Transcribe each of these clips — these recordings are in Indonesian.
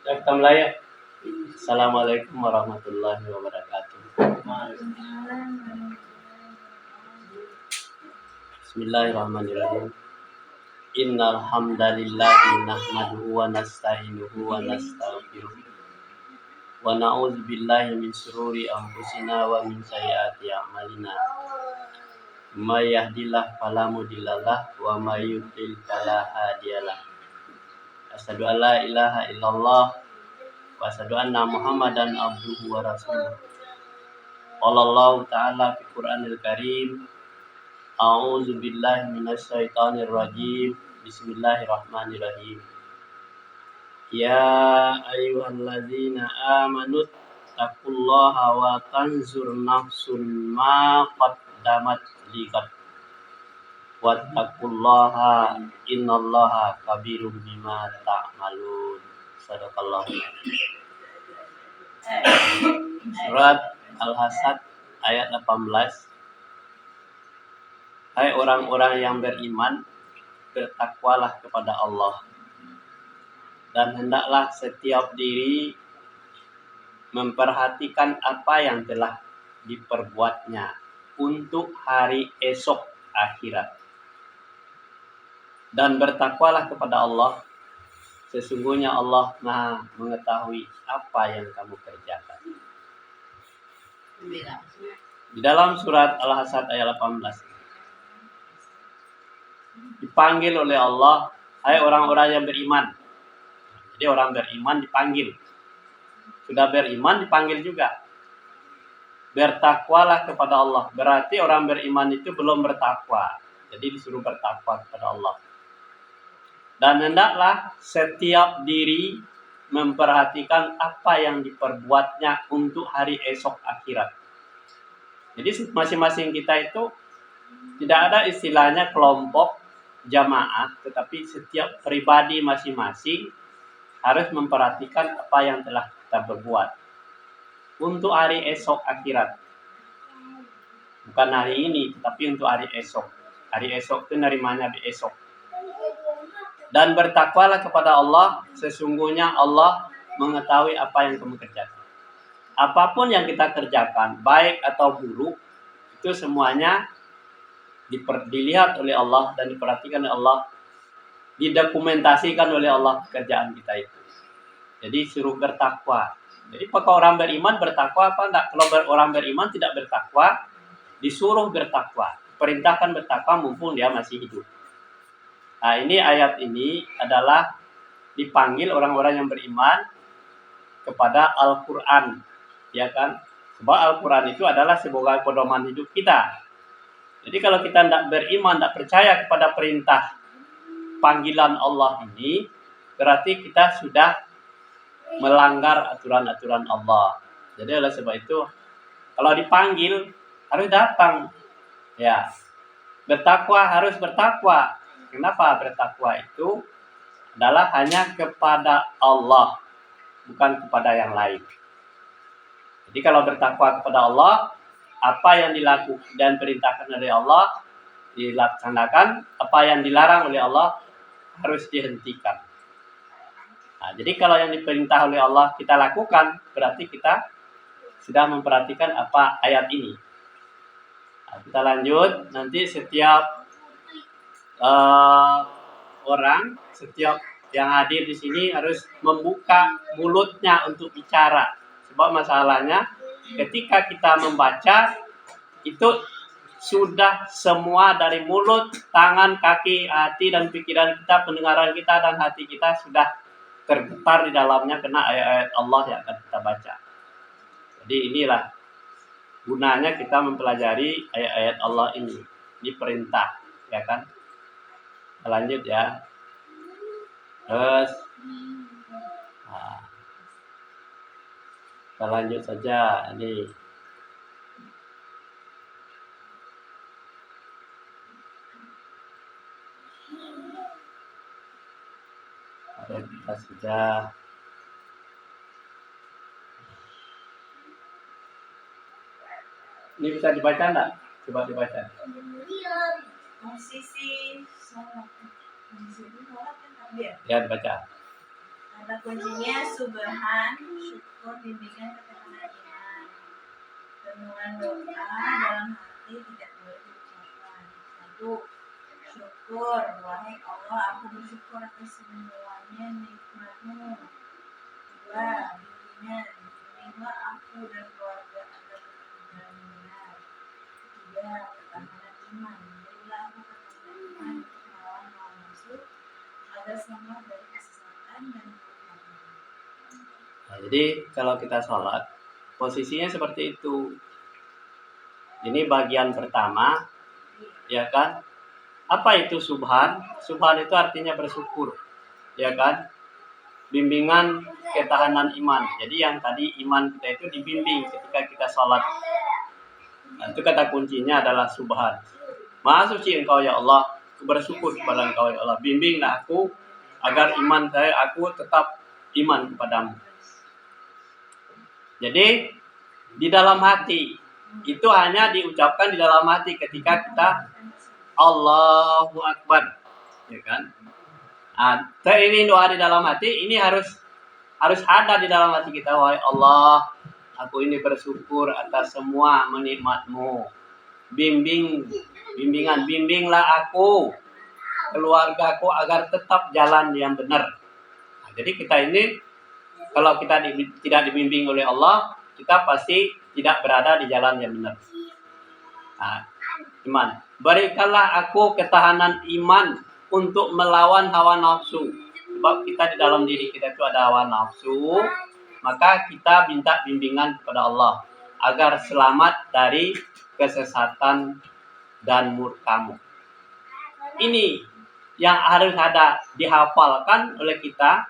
Kita mulai ya. Assalamualaikum warahmatullahi wabarakatuh. Bismillahirrahmanirrahim. Innal hamdalillahi nahmaduhu wa nasta'inuhu wa nastaghfiruh. Wa na'udzu billahi min shururi anfusina wa min sayyiati a'malina. May yahdihillahu fala mudhillalah wa may yudlil fala hadiyalah. Asyhadu an la ilaha illallah wa asyhadu anna Muhammadan abduhu wa rasuluh. Qala Allah ta'ala fi Qur'anil Karim. A'udzu billahi minasy syaithanir rajim. Bismillahirrahmanirrahim. Ya ayyuhalladzina amanu taqullaha wa tanzur nafsun ma qaddamat liqad. Wattaqullaha innallaha khabirum bima ta'malun. Sadaqallahu. Surat Al-Hasad ayat 18. Hai orang-orang yang beriman, bertakwalah kepada Allah, dan hendaklah setiap diri memperhatikan apa yang telah diperbuatnya untuk hari esok akhirat. Dan bertakwalah kepada Allah, sesungguhnya Allah Maha mengetahui apa yang kamu kerjakan. Di dalam surat Al-Hasad ayat 18 dipanggil oleh Allah, hai orang-orang yang beriman. Jadi orang beriman dipanggil. Sudah beriman dipanggil juga. Bertakwalah kepada Allah. Berarti orang beriman itu belum bertakwa. Jadi disuruh bertakwa kepada Allah. Dan hendaklah setiap diri memperhatikan apa yang diperbuatnya untuk hari esok akhirat. Jadi masing-masing kita itu tidak ada istilahnya kelompok jamaah, tetapi setiap pribadi masing-masing harus memperhatikan apa yang telah kita berbuat untuk hari esok akhirat. Bukan hari ini, tetapi untuk hari esok. Hari esok itu nerimanya di esok. Dan bertakwalah kepada Allah, sesungguhnya Allah mengetahui apa yang kamu kerjakan. Apapun yang kita kerjakan, baik atau buruk, itu semuanya dilihat oleh Allah dan diperhatikan oleh Allah, didokumentasikan oleh Allah pekerjaan kita itu. Jadi suruh bertakwa. Jadi apakah orang beriman bertakwa apa enggak? Kalau orang beriman tidak bertakwa, disuruh bertakwa, perintahkan bertakwa mumpung dia masih hidup. Nah, ini ayat ini adalah dipanggil orang-orang yang beriman kepada Al-Quran, ya kan? Sebab Al-Quran itu adalah sebagai pedoman hidup kita. Jadi kalau kita tidak beriman, tidak percaya kepada perintah panggilan Allah ini, berarti kita sudah melanggar aturan-aturan Allah. Jadi oleh sebab itu, kalau dipanggil harus datang, ya. Bertakwa harus bertakwa. Kenapa bertakwa itu adalah hanya kepada Allah, bukan kepada yang lain. Jadi kalau bertakwa kepada Allah, apa yang dilakukan dan perintahkan oleh Allah dilaksanakan, apa yang dilarang oleh Allah harus dihentikan. Nah, jadi kalau yang diperintah oleh Allah kita lakukan, berarti kita sudah memperhatikan apa ayat ini. Nah, kita lanjut, nanti setiap orang, setiap yang hadir di sini harus membuka mulutnya untuk bicara. Sebab masalahnya ketika kita membaca itu sudah semua dari mulut, tangan, kaki, hati dan pikiran kita, pendengaran kita dan hati kita sudah tergetar di dalamnya kena ayat-ayat Allah yang akan kita baca. Jadi inilah gunanya kita mempelajari ayat-ayat Allah ini. Ini perintah, ya kan? Lanjut ya. Terus nah, kita lanjut saja. Ini ada kita sudah ini bisa dibaca enggak? Coba dibaca. Ya, dibaca. Kata kuncinya subhan, syukur, bimbingan, ketahanan iman. Renungan doa dalam hati tidak boleh diucapkan. 1. Syukur, wahai Allah, aku bersyukur atas semuanya nikmat-Mu. 2. Bimbingan, bimbinglah aku dan keluarga agar tetap berjalan benar. 3. Ketahanan iman, berilah aku ketahanan iman untuk melawan hawa nafsu agar selamat dari kesesatan dan kemurkaan. Nah, jadi kalau kita sholat, posisinya seperti itu. Ini bagian pertama, ya kan? Apa itu subhan? Subhan itu artinya bersyukur, ya kan? Bimbingan ketahanan iman. Jadi yang tadi iman kita itu dibimbing ketika kita sholat. Nah, itu kata kuncinya adalah subhan. Maha suci Engkau ya Allah, aku bersyukur kepada Engkau ya Allah. Bimbinglah aku agar iman aku tetap iman kepadamu. Jadi di dalam hati itu hanya diucapkan di dalam hati ketika kita Allahu Akbar, ya kan? Nah, ini doa di dalam hati ini harus ada di dalam hati kita. Wahai Allah, aku ini bersyukur atas semua nikmat-Mu. Bimbinglah aku, keluargaku agar tetap jalan yang benar. Nah, jadi kita ini kalau kita tidak dibimbing oleh Allah, kita pasti tidak berada di jalan yang benar. Nah, iman. Berikanlah aku ketahanan iman untuk melawan hawa nafsu. Sebab kita di dalam diri kita itu ada hawa nafsu, maka kita minta bimbingan kepada Allah agar selamat dari kesesatan dan murkamu. Ini yang harus ada dihafalkan oleh kita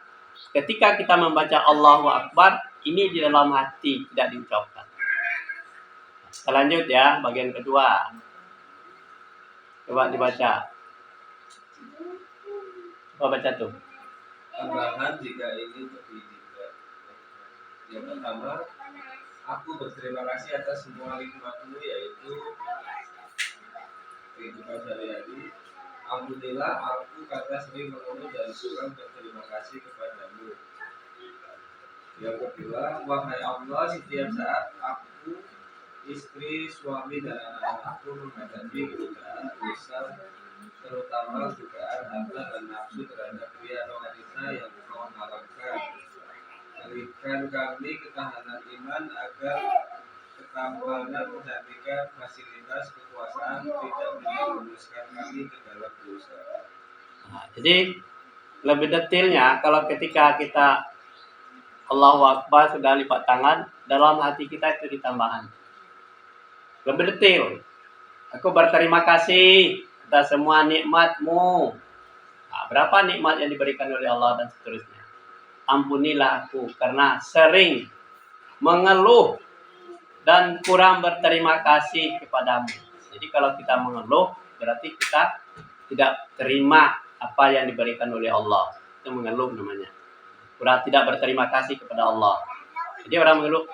ketika kita membaca Allahu Akbar. Ini di dalam hati, tidak diucapkan. Selanjut ya, bagian kedua. Coba dibaca. Coba baca tuh. Tambahan jika ini lebih juga. Yang pertama, aku berterima kasih atas semua nikmat-Mu, yaitu kehidupan sehari-hari. Alhamdulillah, aku karena sering mengeluh dan kurang berterima kasih kepadamu. Yang kedua, wahai Allah, setiap saat aku, istri, suami, dan anak-anakku menghadapi godaan dosa, terutama godaan harta dan nafsu terhadap pria atau wanita yang Engkau haramkan. Berikan kami ketahanan iman agar ketampanan menghentikan fasilitas kekuasaan tidak menjerumuskan kami ke dalam dosa. Nah, jadi lebih detailnya kalau ketika kita Allahu Akbar sudah lipat tangan, dalam hati kita itu ditambahkan. Lebih detail. Aku berterima kasih atas semua nikmat-Mu. Nah, berapa nikmat yang diberikan oleh Allah dan seterusnya. Ampunilah aku karena sering mengeluh dan kurang berterima kasih kepadamu. Jadi kalau kita mengeluh, berarti kita tidak terima apa yang diberikan oleh Allah. Itu mengeluh namanya. Kurang tidak berterima kasih kepada Allah. Jadi orang mengeluh,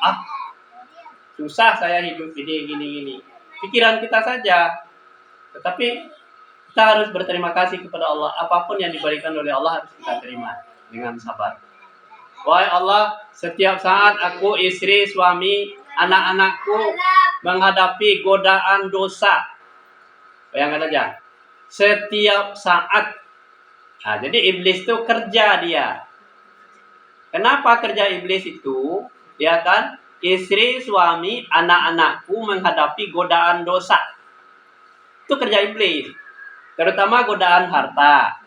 susah saya hidup gini. Pikiran kita saja. Tetapi kita harus berterima kasih kepada Allah. Apapun yang diberikan oleh Allah harus kita terima dengan sabar. Wahai Allah, setiap saat aku, istri, suami, anak-anakku menghadapi godaan dosa. Bayangkan aja. Setiap saat. Nah, jadi iblis itu kerja dia. Kenapa kerja iblis itu? Ya kan? Istri, suami, anak-anakku menghadapi godaan dosa. Itu kerja iblis. Terutama godaan harta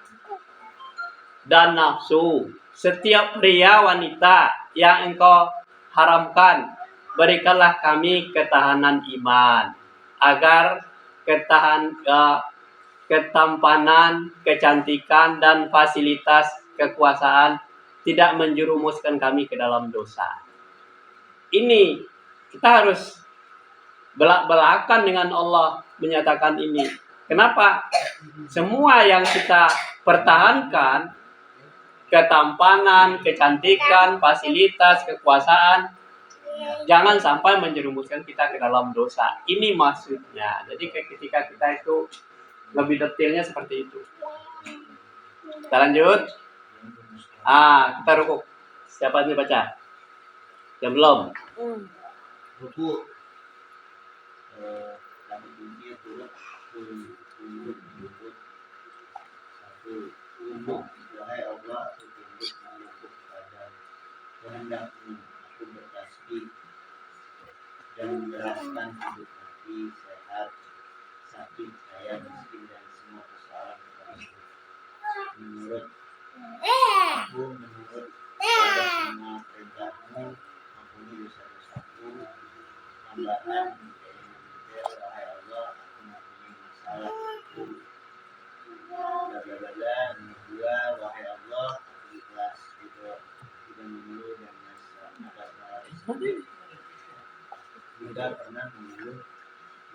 dan nafsu. Setiap pria wanita yang Engkau haramkan, berikanlah kami ketahanan iman agar ketampanan, kecantikan, dan fasilitas kekuasaan tidak menjerumuskan kami ke dalam dosa. Ini kita harus belak-belakan dengan Allah menyatakan ini. Kenapa? Semua yang kita pertahankan, ketampanan, kecantikan, fasilitas, kekuasaan, jangan sampai menjerumuskan kita ke dalam dosa. Ini maksudnya. Jadi ketika kita itu lebih detailnya seperti itu. Kita lanjut. Kita rukuk. Siapa yang baca? Yang belum? Rukuk. Kami dunia turut tunduk lutut. Satu, tunduk. Wahai Allah, aku tunduk melukuk pada kehendakmu. Aku bertasbih dan menyerahkan hidup mati, sehat, sakit, kaya, miskin, dan semua persoalan kepadamu. Menurut pada semua perintahmu, ampuni dosa-dosaku, tambahan wahai Allah, aku mempunyai masalah itu. Bla dua, wahai Allah, aku ikhlas tidak mengeluh dan masalah tidak pernah mengeluh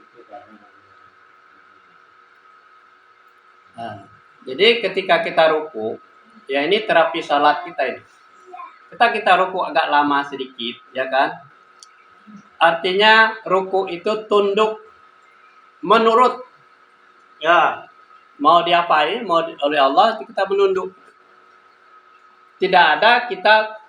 itu karena Jadi ketika kita ruku, ya ini terapi salat kita ini. Kita ruku agak lama sedikit, ya kan? Artinya ruku itu tunduk menurut, ya, mau diapain, mau oleh Allah kita menunduk. Tidak ada kita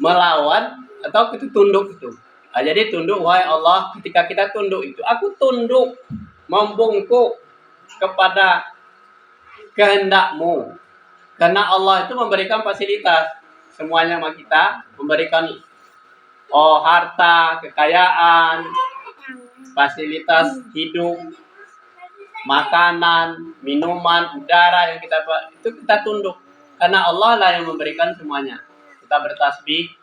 melawan atau kita tunduk itu. Jadi tunduk, wahai Allah, ketika kita tunduk itu, aku tunduk membungkuk kepada kehendakmu. Karena Allah itu memberikan fasilitas semuanya sama kita, memberikan harta, kekayaan, fasilitas hidup, makanan, minuman, udara yang itu kita tunduk. Karena Allah lah yang memberikan semuanya. Kita bertasbih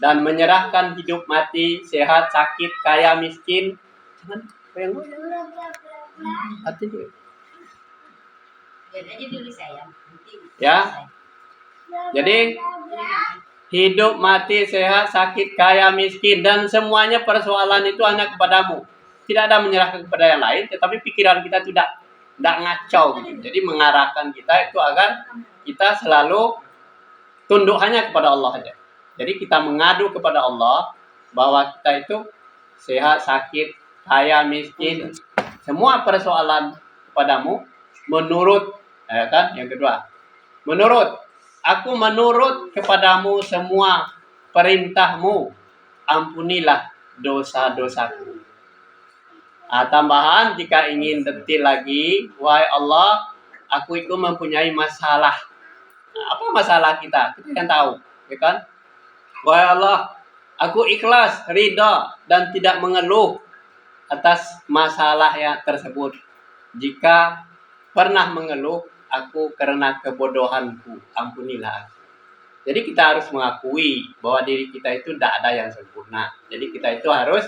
dan menyerahkan hidup mati, sehat, sakit, kaya, miskin. Ya. Jadi hidup, mati, sehat, sakit, kaya, miskin, dan semuanya persoalan itu hanya kepadamu. Tidak ada menyerahkan kepada yang lain, tetapi pikiran kita tidak ngacau gitu. Jadi mengarahkan kita itu agar kita selalu tunduk hanya kepada Allah saja. Jadi kita mengadu kepada Allah bahwa kita itu sehat, sakit, kaya, miskin, semua persoalan kepadamu menurut, kan? Yang kedua, aku menurut kepadamu semua perintahmu, ampunilah dosa-dosaku. Tambahan jika ingin detil lagi, wahai Allah, aku itu mempunyai masalah. Apa masalah kita? Kita kan tahu, ya kan? Wahai Allah, aku ikhlas, ridha, dan tidak mengeluh atas masalah yang tersebut. Jika pernah mengeluh, aku karena kebodohanku, ampunilah aku. Jadi kita harus mengakui bahwa diri kita itu tidak ada yang sempurna. Jadi kita itu harus,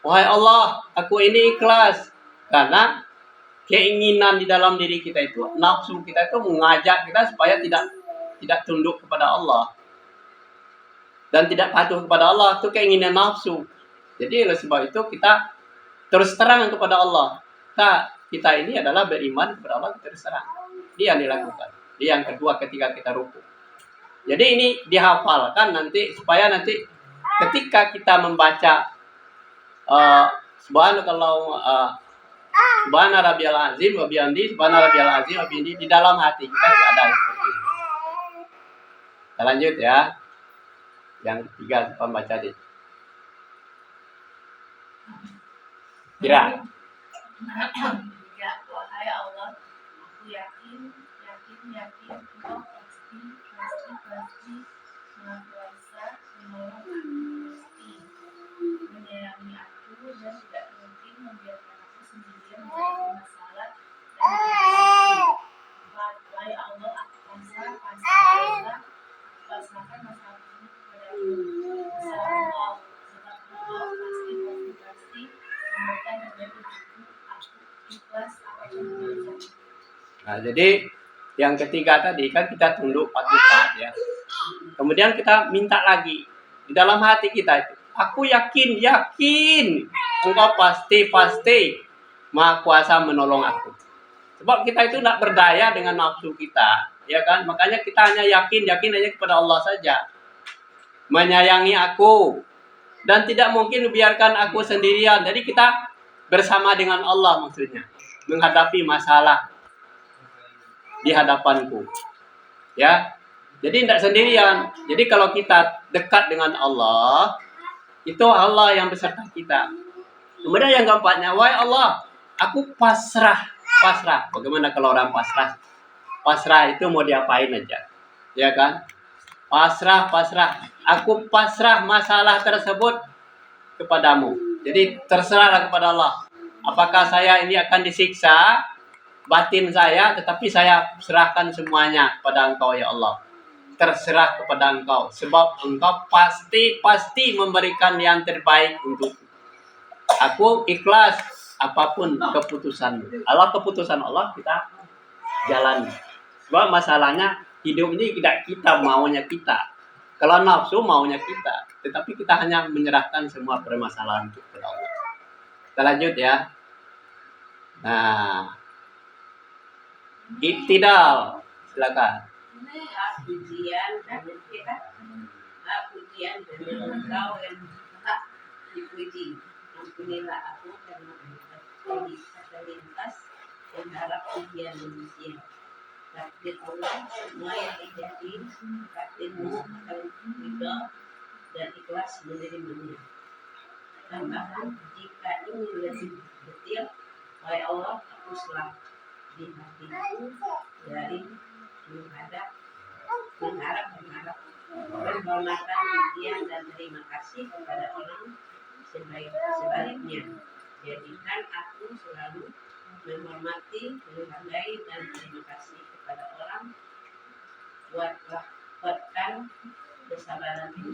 wahai Allah, aku ini ikhlas. Karena keinginan di dalam diri kita itu, nafsu kita itu mengajak kita supaya tidak tunduk kepada Allah. Dan tidak patuh kepada Allah, itu keinginan nafsu. Jadi oleh sebab itu kita terus terang kepada Allah. Kita ini adalah beriman kepada Allah, terus terang. Dia yang dilakukan. Dia yang kedua ketika kita ruku. Jadi ini dihafalkan nanti supaya nanti ketika kita membaca Subhana Rabbiyal Azim wa bihamdi, Subhana Rabbiyal Azim wa bihamdi, di dalam hati kita ada seperti itu. Kita lanjut ya. Yang ketiga pembaca deh. Kira. Ya, wahai Allah, aku yakin Engkau pasti Maha Kuasa, menolong pasti menyayangi aku dan tidak mungkin membiarkan aku sendirian menghadapi masalah dan wahai Allah, aku pasrahkan masalah ini kepadamu. Masalah Allah pasti memberikan terbaik untukku. Aku ikhlas apapun yang terjadi. Nah, jadi yang ketiga tadi kan kita tunduk patuh taat ya. Kemudian kita minta lagi di dalam hati kita itu, aku yakin Engkau pasti Maha Kuasa menolong aku. Sebab kita itu tidak berdaya dengan nafsu kita, ya kan? Makanya kita hanya yakin hanya kepada Allah saja. Menyayangi aku dan tidak mungkin biarkan aku sendirian. Jadi kita bersama dengan Allah maksudnya menghadapi masalah. di hadapanku. Ya. Jadi tidak sendirian. Jadi kalau kita dekat dengan Allah, itu Allah yang beserta kita. Kemudian yang keempatnya, wahai Allah, aku pasrah. Bagaimana kalau orang pasrah? Pasrah itu mau diapain aja, ya kan? Pasrah. Aku pasrah masalah tersebut kepadamu. Jadi terserahlah kepada Allah. Apakah saya ini akan disiksa batin saya, tetapi saya serahkan semuanya kepada Engkau ya Allah. Terserah kepada Engkau, sebab Engkau pasti memberikan yang terbaik untukku. Aku ikhlas apapun keputusan Allah kita jalani. Sebab masalahnya hidup ini tidak kita maunya kita. Kalau nafsu maunya kita, tetapi kita hanya menyerahkan semua permasalahan itu kepada Allah. Kita lanjut ya. Nah, iktidal, silakan. Pujian dan pujian dari Engkau yang hak dipuji. Ampunilah aku karena terlintas dan harap pujian manusia. Takdir Allah semua yang terjadi, takdirmu akan ridho dan ikhlas menerimanya. Tambahan, jika ingin lebih detail, wahai Allah, hapuslah di hatiku dari mengharap penghormatan, pujian dan terima kasih kepada orang. Sebaliknya, jadikan aku selalu menghormati, menghargai dan terima kasih kepada orang. Kuatkan kesabaranmu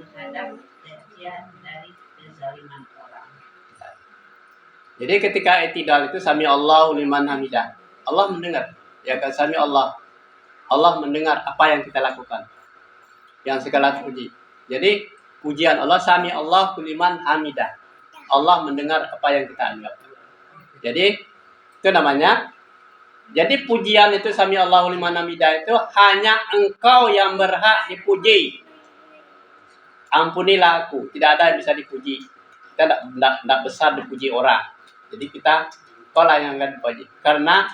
terhadap cacian dari kezaliman orang. Jadi ketika i'tidal itu sami Allahu liman hamidah. Allah mendengar. Ya kan, sami Allah. Allah mendengar apa yang kita lakukan. Yang segala puji. Jadi pujian Allah, sami Allahu liman hamidah. Allah mendengar apa yang kita anggap. Jadi itu namanya. Jadi pujian itu sami Allahu liman hamidah itu hanya Engkau yang berhak dipuji. Ampunilah aku, tidak ada yang bisa dipuji. Kita tidak besar dipuji orang. Jadi Kau lah yang akan dipuji. Karena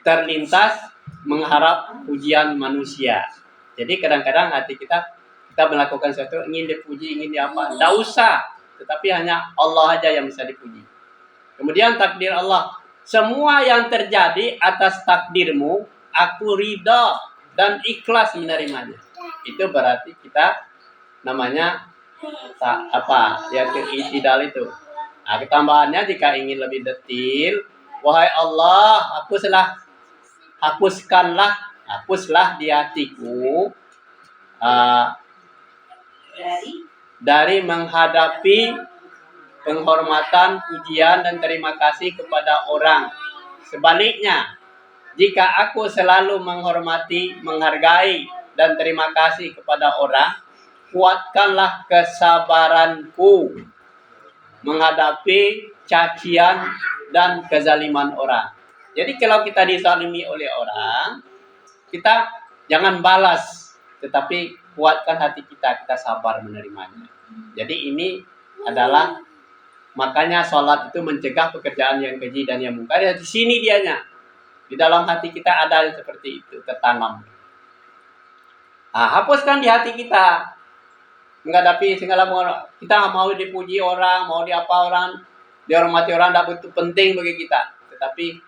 terlintas mengharap pujian manusia. Jadi kadang-kadang hati kita melakukan sesuatu ingin dipuji, ingin diapa. Tidak usah, tetapi hanya Allah aja yang bisa dipuji. Kemudian takdir Allah. Semua yang terjadi atas takdirmu, aku ridha dan ikhlas menerimanya. Itu berarti kita namanya i'tidal itu. Nah, ketambahannya jika ingin lebih detail, wahai Allah, hapuslah di hatiku dari menghadapi penghormatan, pujian dan terima kasih kepada orang. Sebaliknya, jika aku selalu menghormati, menghargai dan terima kasih kepada orang, kuatkanlah kesabaranku menghadapi cacian dan kezaliman orang. Jadi kalau kita dizalimi oleh orang, kita jangan balas, tetapi kuatkan hati kita sabar menerimanya. Jadi ini adalah, makanya sholat itu mencegah pekerjaan yang keji dan yang mungkar. Di sini dianya. Di dalam hati kita ada yang seperti itu, tertanam. Nah, hapuskan di hati kita. Menghadapi segala kita mau dipuji orang, mau diapa orang, dihormati orang, tidak begitu penting bagi kita. Tetapi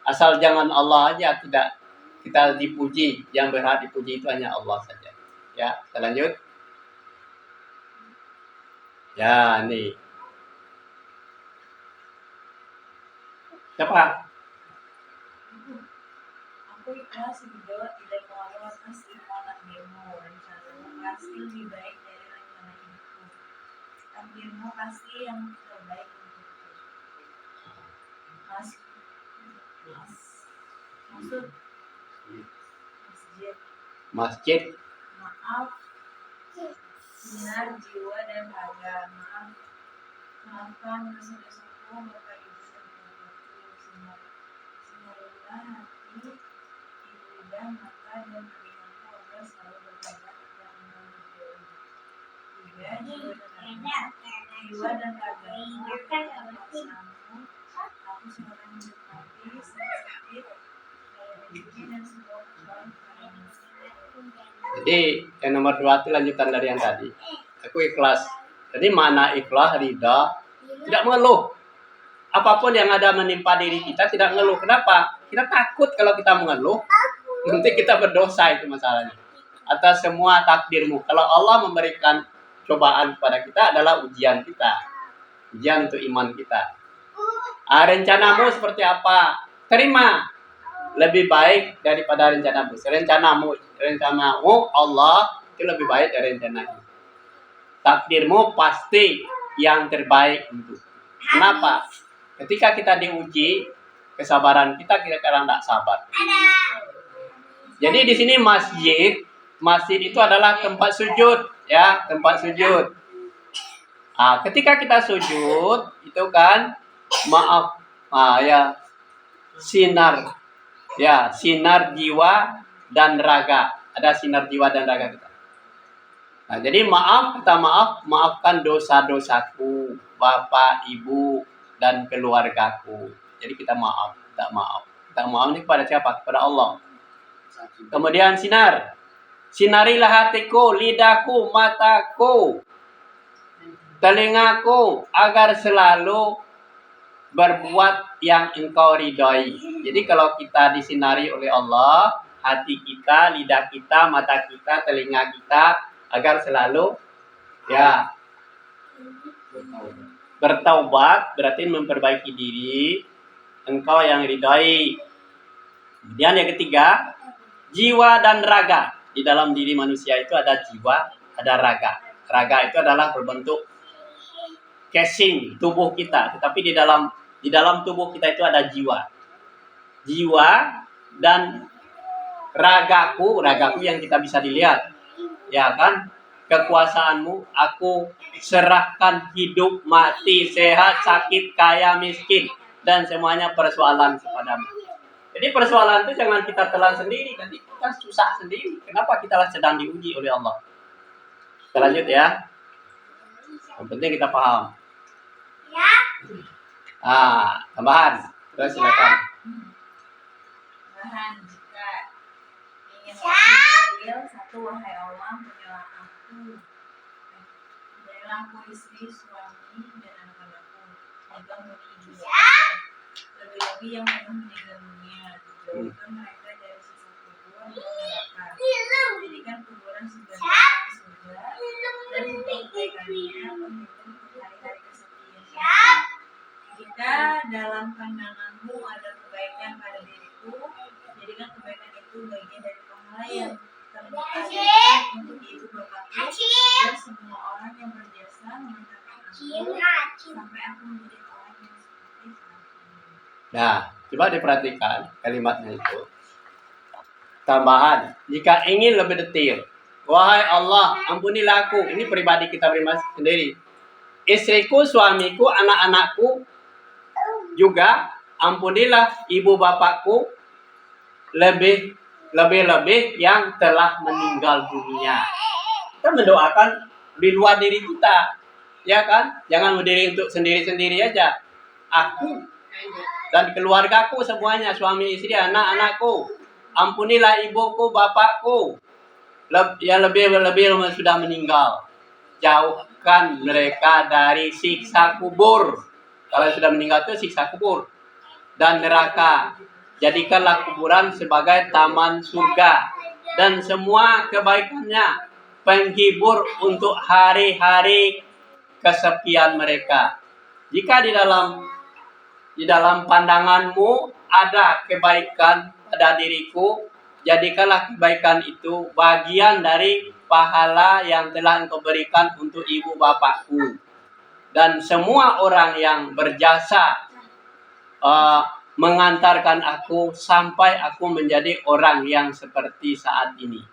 asal jangan Allah aja tidak kita dipuji, yang berhak dipuji itu hanya Allah saja. Ya, kita lanjut. Ya, nih. Siapa? Aku ikhlas ridho tidak mengeluh atas takdirmu. Rencanamu pasti lebih baik dari rencana hidupku. Takdirmu pasti yang terbaik untukku. Masjid. Maaf, sinar jiwa dan raga. Maafkan dosa-dosaku, Bapak Ibu dan keluargaku. Sinarilah hati, lidah, mata dan telingaku agar selalu berkabar yang Engkau ridhoi. Tiga, jiwa dan ragamu, paksamu, aku seorang yang sakit, kayak Jadi yang nomor 2 itu lanjutan dari yang tadi. Aku ikhlas. Jadi makna ikhlas, ridha, tidak mengeluh. Apapun yang ada menimpa diri kita tidak mengeluh. Kenapa? Kita takut kalau kita mengeluh, nanti kita berdosa, itu masalahnya. Atas semua takdirmu. Kalau Allah memberikan cobaan kepada kita adalah ujian kita. Ujian untuk iman kita. Rencanamu seperti apa? Terima. Lebih baik daripada rencanamu. Rencanamu Allah itu lebih baik dari rencanamu. Takdirmu pasti yang terbaik untuk. Kenapa? Ketika kita diuji, kesabaran kita kadang tidak sabar. Jadi di sini masjid itu adalah tempat sujud, ya, tempat sujud. Ketika kita sujud itu kan sinar jiwa dan raga. Ada sinar jiwa dan raga kita. Jadi maafkan dosa-dosaku, bapak, ibu, dan keluargaku. Jadi kita minta maaf ini kepada siapa? Kepada Allah. Kemudian sinarilah hatiku, lidahku, mataku, telingaku, agar selalu berbuat yang engkau ridhoi. Jadi kalau kita disinari oleh Allah, hati kita, lidah kita, mata kita, telinga kita, agar selalu bertaubat, berarti memperbaiki diri, engkau yang ridhoi. Kemudian yang ketiga, jiwa dan raga. Di dalam diri manusia itu ada jiwa, ada raga. Raga itu adalah berbentuk casing tubuh kita, tetapi di dalam tubuh kita itu ada jiwa. Jiwa dan ragaku yang kita bisa dilihat. Ya kan? Kekuasaanmu aku serahkan, hidup, mati, sehat, sakit, kaya, miskin, dan semuanya persoalan kepadamu. Jadi persoalan itu jangan kita telan sendiri, nanti kita susah sendiri. Kenapa? Kita sedang diuji oleh Allah. Kita lanjut ya. Yang penting kita paham. Tambahan. Terus silakan. Tambahan, jika ingin berhasil, satu, wahai Allah, punyalah aku. Berilah aku istri, suami, dan anak-anakku. Juga murni ibu aku. Lebih-lebih yang penuh diganggunya. Jauhkan mereka dari sisa kubur dan neraka. Jadikan kuburan sebagai surga. Dan untuk kebaikannya, menghitung hari-hari kesepian. Jika dalam pandanganmu ada kebaikan pada diriku, jadikan kebaikan itu bagian dari pahala yang terbaik untuk ibu bapakku dan semua orang yang berjasa mengantarkan aku sampai aku menjadi orang yang seperti saat ini. Nah, coba diperhatikan kalimatnya itu. Tambahan, jika ingin lebih detail, wahai Allah, ampunilah aku. Ini pribadi kita sendiri. Istriku, suamiku, anak-anakku, juga ampunilah ibu bapakku, lebih-lebih yang telah meninggal dunia. Kita mendoakan di luar diri kita, ya kan? Jangan berdiri untuk sendiri-sendiri aja. Aku dan keluargaku semuanya, suami, istri, anak-anakku, ampunilah ibuku, bapakku, yang lebih sudah meninggal. Jauhkan mereka dari siksa kubur. Kalau sudah meninggal itu siksa kubur dan neraka. Jadikanlah kuburan sebagai taman surga dan semua kebaikannya penghibur untuk hari-hari kesepian mereka. Jika di dalam pandanganmu ada kebaikan pada diriku, jadikanlah kebaikan itu bagian dari pahala yang telah engkau berikan untuk ibu bapakku dan semua orang yang berjasa mengantarkan aku sampai aku menjadi orang yang seperti saat ini.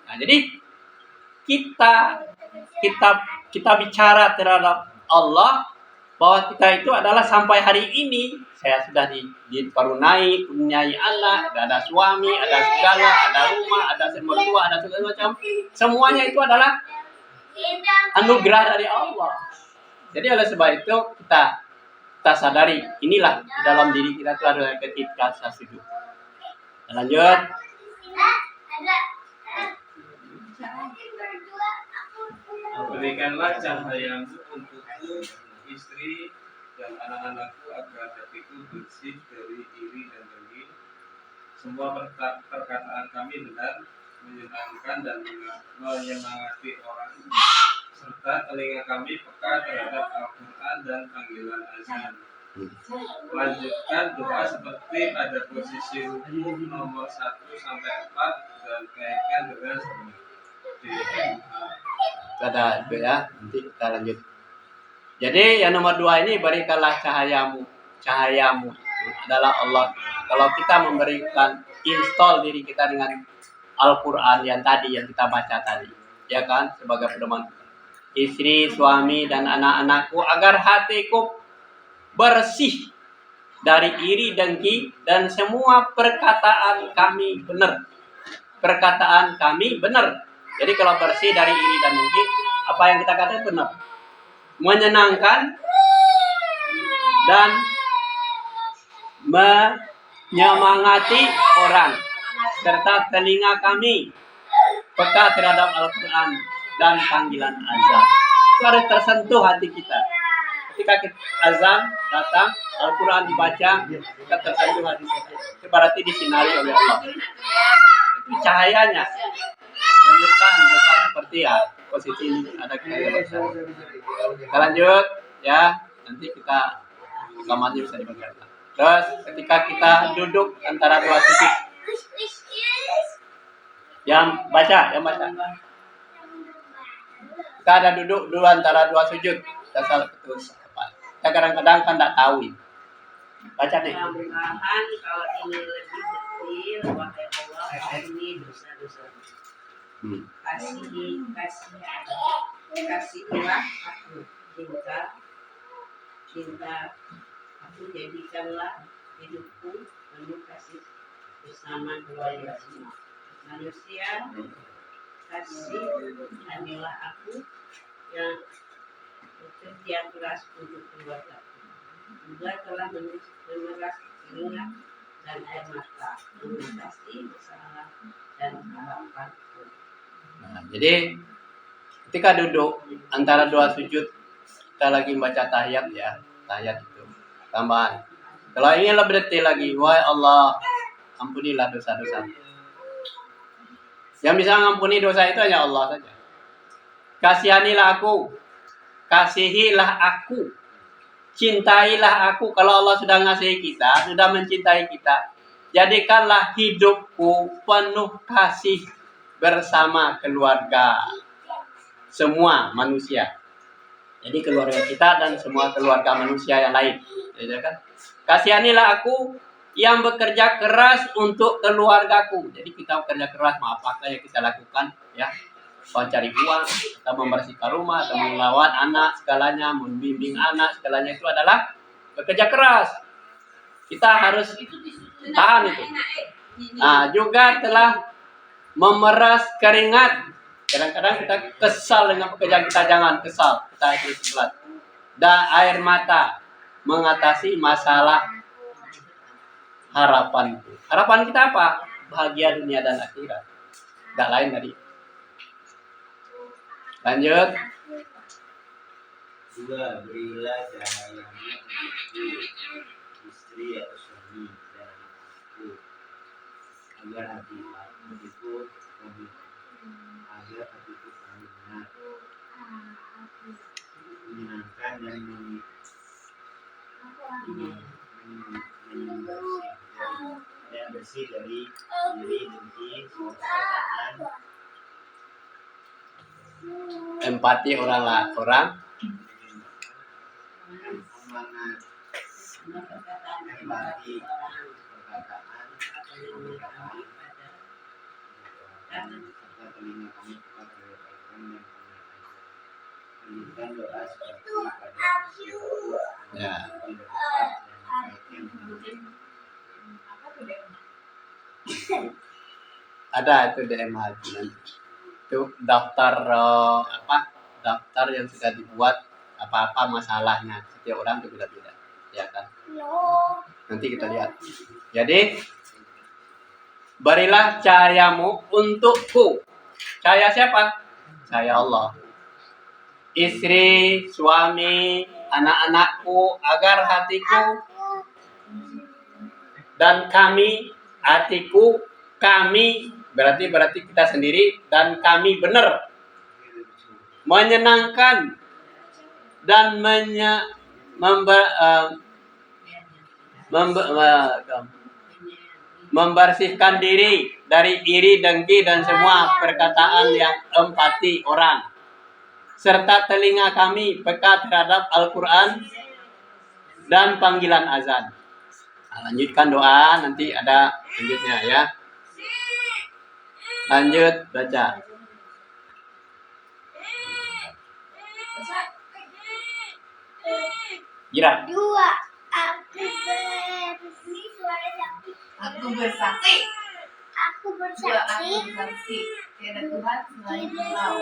Nah, jadi kita bicara terhadap Allah bahwa kita itu adalah sampai hari ini saya sudah dikaruniai, punyai anak, ada suami, ada segala, ada rumah, ada mertua, ada segala macam. Semuanya itu adalah anugerah dari Allah. Jadi oleh sebab itu kita sadari inilah di dalam diri kita itu adalah ketika sujud. Lanjut. Berikanlah cahayamu untukku, istri dan anak-anakku agar hatiku bersih dari iri dan dengki. Semua perkataan kami benar, menyenangkan dan menyemangati orang, serta telinga kami peka terhadap Al-Quran dan panggilan azan. Lanjutkan doa seperti pada posisi rukuk nomor 1 sampai 4 dan kaitkan dengan DMA. Ada itu ya, nanti kita lanjut. Jadi yang nomor 2 ini, berikanlah cahayamu. Cahayamu itu adalah Allah. Kalau kita memberikan install diri kita dengan Al-Quran yang tadi, yang kita baca tadi, ya kan, sebagai pedoman istri, suami, dan anak-anakku, agar hatiku bersih dari iri dengki dan semua perkataan kami benar. Perkataan kami benar. Jadi kalau bersih dari iri dan dengki, apa yang kita katakan benar, menyenangkan dan menyemangati orang, serta telinga kami peka terhadap Al-Quran dan panggilan azan. Itu harus tersentuh hati kita. Ketika azan datang, Al-Quran dibaca, kita tersentuh hati kita. Itu berarti disinari oleh Allah. Itu cahayanya. Lanjutkan dosa seperti ya, posisi ini ada kita dosa. Kita lanjut ya, nanti kita rekamannya bisa dibaca. Terus ketika kita duduk antara dua sujud, yang baca. Kita ada duduk dulu antara dua sujud, kita salah putus. Kita kadang-kadang kan tidak tahu. Baca nih. Mudah-mudahan kalau ini lebih detail, wahai Allah, ampuni dosa-dosa. Kasihilah aku, cinta aku, jadikanlah hidupku penuh kasih bersama keluarga semua manusia. Kasihanilah aku yang bekerja keras untuk keluarga, juga telah memeras keringat dan air mata, melintasi masalah dan harapanku. Nah, jadi ketika duduk antara dua sujud, kita lagi baca tahiyat ya, tahiyat itu tambahan. Kalau ingin lebih detail lagi, wahai Allah, ampunilah dosa-dosa. Yang bisa mengampuni dosa itu hanya Allah saja. Kasihanilah aku, kasihilah aku, cintailah aku. Kalau Allah sudah ngasihi kita, sudah mencintai kita, jadikanlah hidupku penuh kasih bersama keluarga semua manusia. Jadi keluarga kita dan semua keluarga manusia yang lain, ya kan? Kasihanilah aku yang bekerja keras untuk keluargaku. Jadi kita bekerja keras, apakah yang kita lakukan ya? Mencari uang, atau membersihkan rumah, atau merawat anak, segalanya, membimbing anak, segalanya itu adalah bekerja keras. Kita harus tahan itu. Nah, juga telah memeras keringat. Kadang-kadang kita kesal dengan pekerjaan kita, jangan kesal. Kita ikhlas. Dan air mata, mengatasi masalah harapan. Harapan kita apa? Bahagia dunia dan akhirat. Tidak lain tadi. Lanjut. Dua, berilah cahayamu untukku, istri atau suami dan anakku, agar hatiku kami benar, menyenangkan dan bersih dari iri dengki, perkataan, Empati orang empati, perkataan, serta telinga kami peka terhadap Al-Quran dan lanjutkan doa seperti pada ya. Ada itu DMH itu daftar daftar yang sudah dibuat, apa masalahnya setiap orang itu beda-beda, ya kan? Nanti kita lihat. Jadi berilah cahayamu untukku. Cahaya siapa? Cahaya Allah. istri, suami, anak-anakku, agar hatiku dan kami, hatiku, kami, berarti kita sendiri, dan kami benar, menyenangkan dan membersihkan diri dari iri, dengki, dan semua perkataan yang empati orang. Serta telinga kami peka terhadap Al-Quran dan panggilan azan. Nah, lanjutkan doa, nanti ada lanjutnya ya. Lanjut baca. Gira. Dua. Aku bersaksi. Aku Dua, bersaksi. aku bersaksi. Tiada Tuhan selain Engkau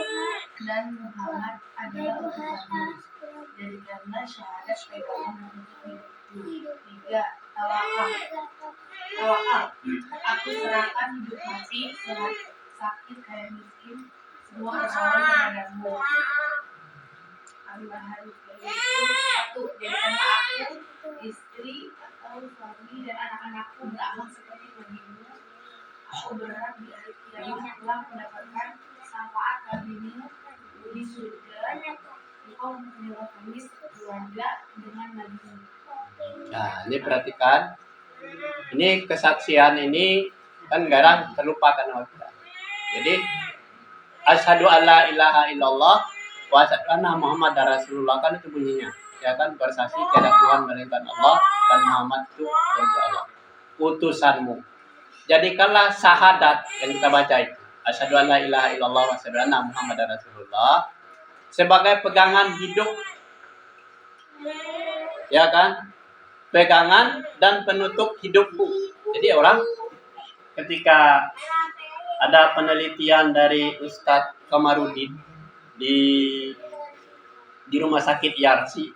dan Muhammad adalah utusanmu. Jadikanlah syahadat pegangan untuk hidupku. Tiga, tawakal. Aku serahkan hidup mati, sehat, sakit, kaya miskin, semua orang kepadamu. Allah harus satu, jadikanlah aku, istri atau suami dan anak-anakku beramal seperti bagimu. Aku berharap di hari kiamat telah mendapatkan syafaat bagimu di surga. Engkau mempertemukan kami keluarga dengan nabi. Nah, ini perhatikan. Ini kesaksian ini kan garang terlupakan sama kita. Jadi asyhadu alla ilaha illallah wa asyhadu anna Muhammadar Rasulullah, kan itu bunyinya. Ya kan, bersaksi tiada Tuhan melainkan Allah dan Muhammad itu Allah, utusanmu. Jadikanlah syahadat yang kita baca itu, asyhadu alla ilaha illallah wa asyhadu anna Muhammadar Rasulullah, sebagai pegangan hidup. Ya kan? Pegangan dan penutup hidupku. Jadi orang ketika ada penelitian dari Ustadz Kamarudin di rumah sakit Yarsi,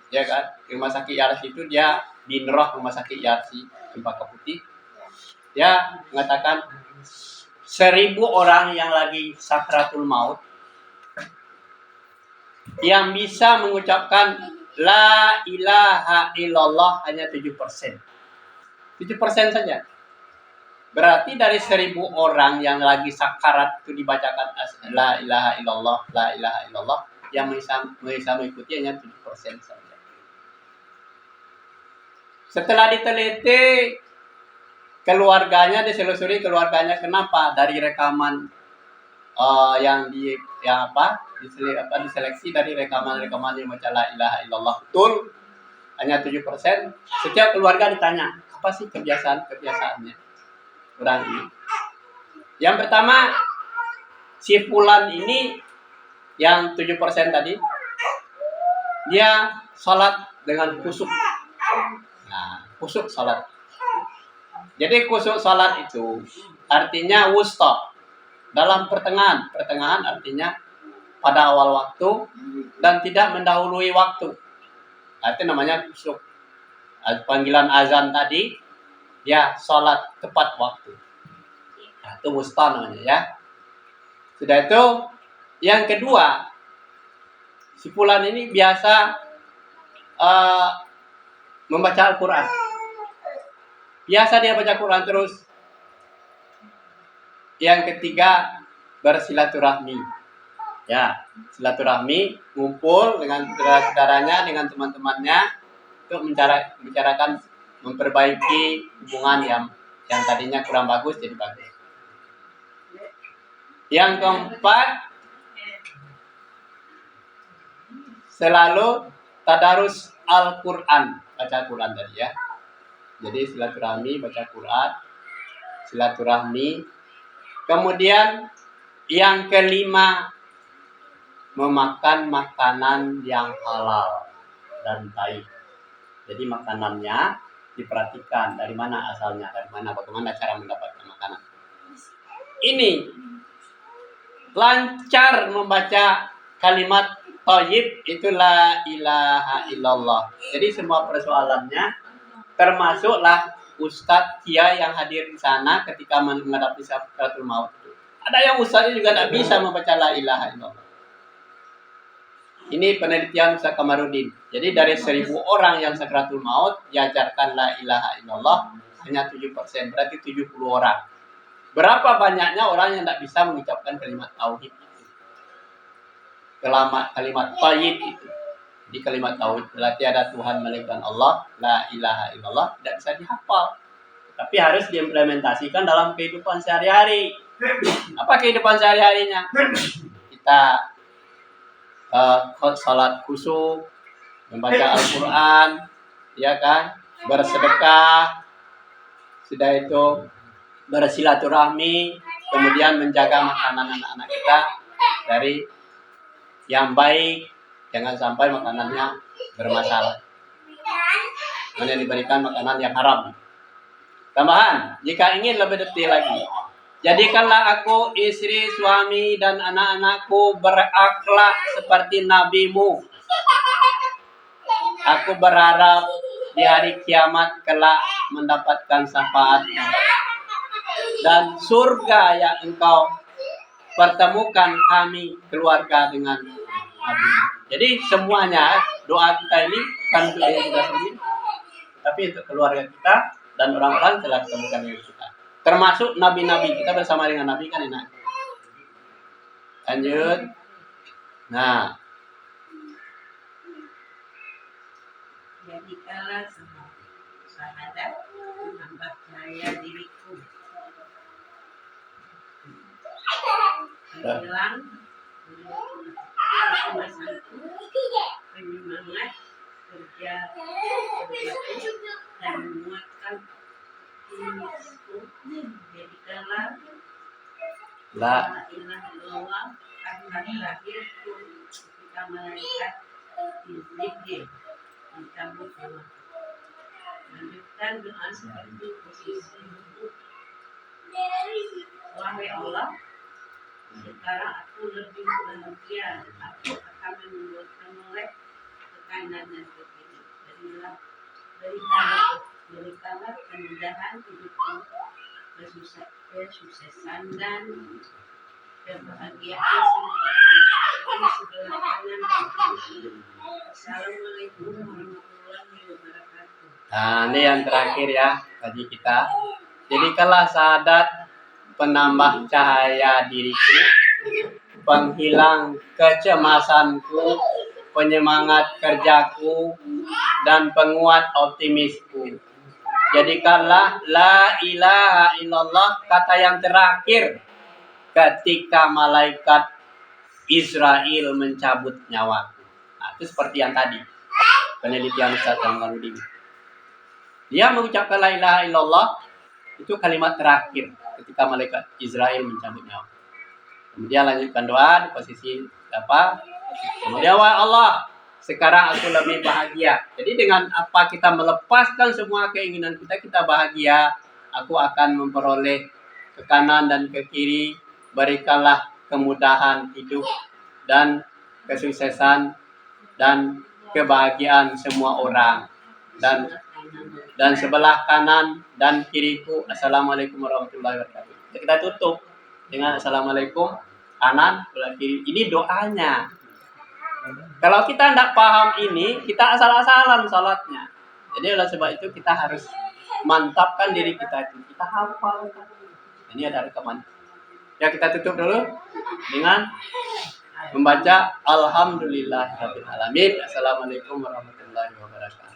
ya kan? Di rumah sakit Yarsi itu dia di Nerah rumah sakit Yarsi Cempaka Putih. Dia mengatakan 1.000 orang yang lagi sakratul maut yang bisa mengucapkan la ilaha illallah hanya 7%. 7% saja. Berarti dari 1.000 orang yang lagi sakarat itu dibacakan la ilaha illallah, la ilaha illallah, yang bisa mengikuti hanya 7% saja. Setelah diteliti keluarganya, diselusuri keluarganya, kenapa dari rekaman diseleksi dari rekaman yang baca la ilaha illallah betul hanya 7%. Setiap keluarga ditanya, apa sih kebiasaannya orang ini? Yang pertama, si fulan ini yang 7% tadi, dia salat dengan khusyuk. Nah, khusyuk salat. Jadi khusyuk salat itu artinya wusta, dalam pertengahan. Pertengahan artinya pada awal waktu dan tidak mendahului waktu. Itu namanya khusyuk. Panggilan azan tadi, dia sholat tepat waktu. Nah, itu wusta namanya ya. Sudah itu, yang kedua, si fulan ini biasa membaca Al-Quran. Biasa dia baca Quran terus. Yang ketiga, bersilaturahmi. Ya, silaturahmi, ngumpul dengan saudara-saudaranya, dengan teman-temannya untuk membicarakan, memperbaiki hubungan yang tadinya kurang bagus jadi bagus. Yang keempat, selalu tadarus Al-Quran, baca Quran tadi ya. Jadi silaturahmi, baca Quran, silaturahmi. Kemudian yang kelima, memakan makanan yang halal dan baik. Jadi makanannya diperhatikan dari mana asalnya, dari mana, bagaimana cara mendapatkan makanan. Ini lancar membaca kalimat thayyib, itu la ilaha illallah. Jadi semua persoalannya, termasuklah ustadz kiai yang hadir di sana ketika menghadapi sakratul maut. Ada yang ustadznya juga tidak bisa membaca la ilaha illallah. Ini penelitian Ustaz Kamarudin. Jadi dari 1000 orang yang sakratul maut diajarkan la ilaha illallah hanya 7%, berarti 70 orang. Berapa banyaknya orang yang tidak bisa mengucapkan kalimat tauhid itu? Kalimat thayyib itu. Di kalimat tauhid berarti ada Tuhan melainkan Allah, la ilaha illallah, tidak bisa dihafal. Tapi harus diimplementasikan dalam kehidupan sehari-hari. Apa kehidupan sehari-harinya? Kita salat khusyuk, membaca Al-Quran, ya kan, bersedekah, sudah itu bersilaturahmi, kemudian menjaga makanan anak-anak kita dari yang baik, jangan sampai makanannya bermasalah. Kemudian diberikan makanan yang haram. Tambahan, jika ingin lebih detail lagi, jadikanlah aku, istri, suami, dan anak-anakku berakhlak seperti nabimu. Aku berharap di hari kiamat kelak mendapatkan syafaatnya. Dan surga yang engkau pertemukan kami keluarga dengan Nabi. Jadi semuanya doa kita ini bukan untuk diri kita sendiri, tapi untuk keluarga kita dan orang-orang telah temukan dengan kita. Termasuk nabi-nabi, kita bersama dengan nabi kan enak. Lanjut. Nah, jadikanlah semua syahadat menambah daya diriku. Hilang kemasanku, penyemangat kerja dan menguatkan imanku. Jadikanlah la ilaha illallah akan lahirku ketika malaikat dizikir dicabut nyawa. Lanjutkan doa seperti posisi duduk. Wahai Allah, sekarang aku lebih bahagia. Aku akan menoleh ke kanan dan ke kiri. Berikanlah kemudahan hidupku, kesuksesan dan kebahagiaan semua orang di sebelah kanan dan kiri. Assalamualaikum warahmatullahi wabarakatuh. Nah, ini yang terakhir ya bagi kita. Jadikanlah syahadat penambah cahaya diriku, penghilang kecemasanku, penyemangat kerjaku, dan penguat optimisku. Jadikanlah la ilaha illallah kata yang terakhir ketika malaikat Israel mencabut nyawaku. Nah, itu seperti yang tadi penelitian Ustaz Kamarudin. Dia mengucapkan la ilaha illallah itu kalimat terakhir ketika malaikat Israel mencabut nyawa. Kemudian lanjutkan doa di posisi apa? Kemudian wahai Allah, sekarang aku lebih bahagia. Jadi dengan apa kita melepaskan semua keinginan kita, kita bahagia. Aku akan memperoleh ke kanan dan ke kiri. Berikanlah kemudahan hidup dan kesuksesan dan kebahagiaan semua orang. Dan sebelah kanan dan kiriku. Assalamualaikum warahmatullahi wabarakatuh. Kita tutup dengan assalamualaikum kanan sebelah kiri. Ini doanya. Kalau kita tidak paham ini, kita asal-asalan salatnya. Jadi oleh sebab itu kita harus mantapkan diri kita itu. Kita hafal. Ini ada rekaman. Ya, kita tutup dulu dengan membaca Alhamdulillahirabbil alamin. Assalamualaikum warahmatullahi wabarakatuh.